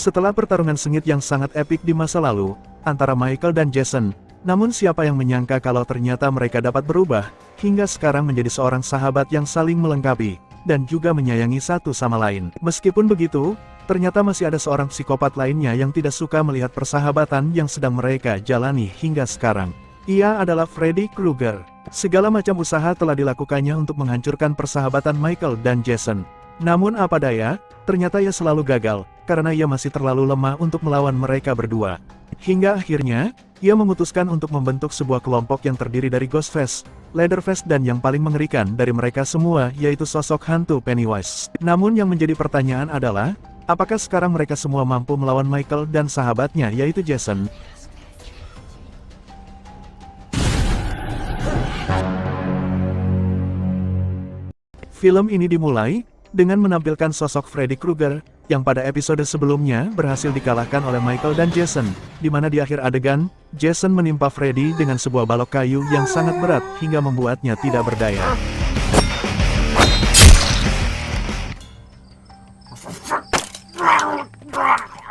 Setelah pertarungan sengit yang sangat epik di masa lalu, antara Michael dan Jason, namun siapa yang menyangka kalau ternyata mereka dapat berubah, hingga sekarang menjadi seorang sahabat yang saling melengkapi, dan juga menyayangi satu sama lain. Meskipun begitu, ternyata masih ada seorang psikopat lainnya yang tidak suka melihat persahabatan yang sedang mereka jalani hingga sekarang. Ia adalah Freddy Krueger. Segala macam usaha telah dilakukannya untuk menghancurkan persahabatan Michael dan Jason. Namun apa daya, ternyata ia selalu gagal, karena ia masih terlalu lemah untuk melawan mereka berdua. Hingga akhirnya, ia memutuskan untuk membentuk sebuah kelompok yang terdiri dari Ghostface, Leatherface dan yang paling mengerikan dari mereka semua yaitu sosok hantu Pennywise. Namun yang menjadi pertanyaan adalah, apakah sekarang mereka semua mampu melawan Michael dan sahabatnya yaitu Jason? Film ini dimulai dengan menampilkan sosok Freddy Krueger, yang pada episode sebelumnya berhasil dikalahkan oleh Michael dan Jason, di mana di akhir adegan, Jason menimpa Freddy dengan sebuah balok kayu yang sangat berat hingga membuatnya tidak berdaya.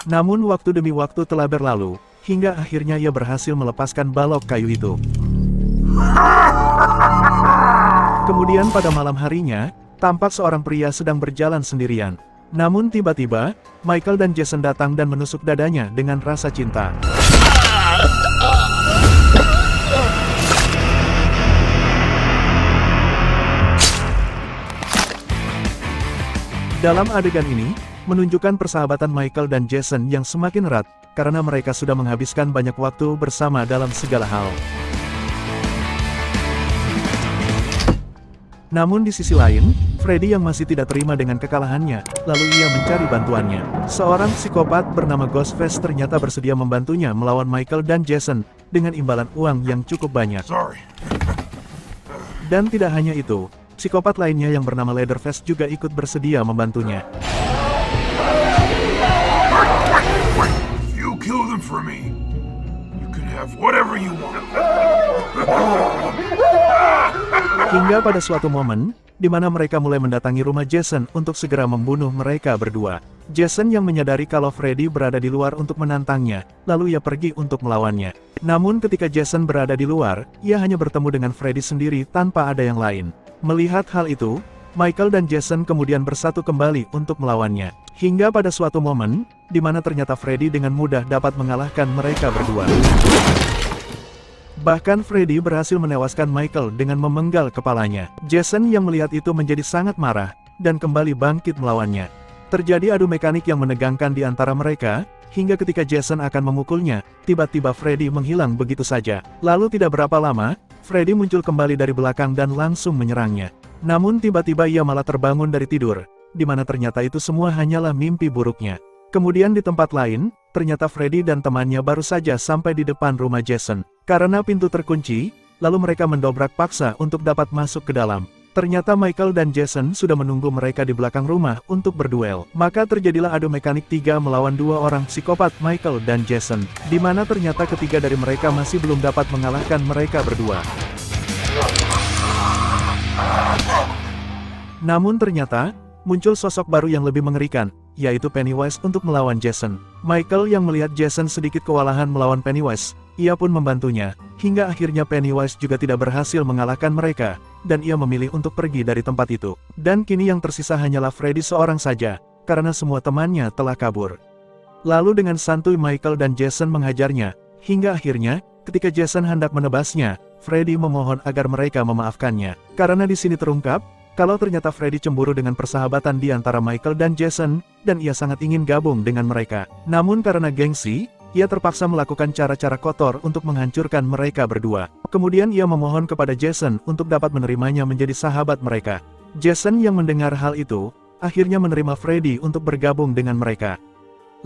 Namun waktu demi waktu telah berlalu, hingga akhirnya ia berhasil melepaskan balok kayu itu. Kemudian pada malam harinya, tampak seorang pria sedang berjalan sendirian. Namun tiba-tiba, Michael dan Jason datang dan menusuk dadanya dengan rasa cinta. Dalam adegan ini, menunjukkan persahabatan Michael dan Jason yang semakin erat, karena mereka sudah menghabiskan banyak waktu bersama dalam segala hal. Namun di sisi lain, Freddy yang masih tidak terima dengan kekalahannya, lalu ia mencari bantuannya. Seorang psikopat bernama Ghostface ternyata bersedia membantunya melawan Michael dan Jason, dengan imbalan uang yang cukup banyak. Dan tidak hanya itu, psikopat lainnya yang bernama Leatherface juga ikut bersedia membantunya. You kill them for me. You can have whatever you want. Hingga pada suatu momen, di mana mereka mulai mendatangi rumah Jason untuk segera membunuh mereka berdua. Jason yang menyadari kalau Freddy berada di luar untuk menantangnya, lalu ia pergi untuk melawannya. Namun ketika Jason berada di luar, ia hanya bertemu dengan Freddy sendiri tanpa ada yang lain. Melihat hal itu, Michael dan Jason kemudian bersatu kembali untuk melawannya. Hingga pada suatu momen, di mana ternyata Freddy dengan mudah dapat mengalahkan mereka berdua. Bahkan Freddy berhasil menewaskan Michael dengan memenggal kepalanya. Jason yang melihat itu menjadi sangat marah, dan kembali bangkit melawannya. Terjadi adu mekanik yang menegangkan di antara mereka, hingga ketika Jason akan memukulnya, tiba-tiba Freddy menghilang begitu saja. Lalu tidak berapa lama, Freddy muncul kembali dari belakang dan langsung menyerangnya. Namun tiba-tiba ia malah terbangun dari tidur, di mana ternyata itu semua hanyalah mimpi buruknya. Kemudian di tempat lain, ternyata Freddy dan temannya baru saja sampai di depan rumah Jason. Karena pintu terkunci, lalu mereka mendobrak paksa untuk dapat masuk ke dalam. Ternyata Michael dan Jason sudah menunggu mereka di belakang rumah untuk berduel. Maka terjadilah adu mekanik 3 melawan 2 orang psikopat Michael dan Jason, di mana ternyata ketiga dari mereka masih belum dapat mengalahkan mereka berdua. Namun ternyata, muncul sosok baru yang lebih mengerikan, yaitu Pennywise untuk melawan Jason. Michael yang melihat Jason sedikit kewalahan melawan Pennywise, ia pun membantunya, hingga akhirnya Pennywise juga tidak berhasil mengalahkan mereka, dan ia memilih untuk pergi dari tempat itu. Dan kini yang tersisa hanyalah Freddy seorang saja, karena semua temannya telah kabur. Lalu dengan santuy Michael dan Jason menghajarnya, hingga akhirnya, ketika Jason hendak menebasnya, Freddy memohon agar mereka memaafkannya. Karena di sini terungkap, kalau ternyata Freddy cemburu dengan persahabatan di antara Michael dan Jason, dan ia sangat ingin gabung dengan mereka. Namun karena gengsi, ia terpaksa melakukan cara-cara kotor untuk menghancurkan mereka berdua. Kemudian ia memohon kepada Jason untuk dapat menerimanya menjadi sahabat mereka. Jason yang mendengar hal itu, akhirnya menerima Freddy untuk bergabung dengan mereka.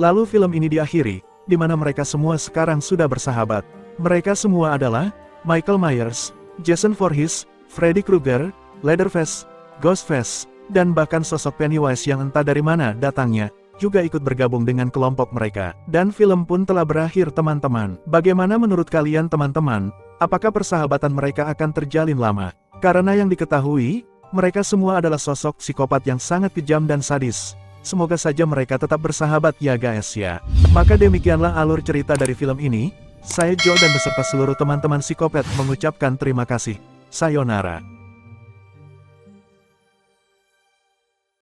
Lalu film ini diakhiri, di mana mereka semua sekarang sudah bersahabat. Mereka semua adalah Michael Myers, Jason Voorhees, Freddy Krueger, Leatherface, Ghostface, dan bahkan sosok Pennywise yang entah dari mana datangnya, juga ikut bergabung dengan kelompok mereka. Dan film pun telah berakhir teman-teman. Bagaimana menurut kalian teman-teman? Apakah persahabatan mereka akan terjalin lama? Karena yang diketahui, mereka semua adalah sosok psikopat yang sangat kejam dan sadis. Semoga saja mereka tetap bersahabat ya guys ya. Maka demikianlah alur cerita dari film ini. Saya Joe dan beserta seluruh teman-teman psikopat mengucapkan terima kasih. Sayonara.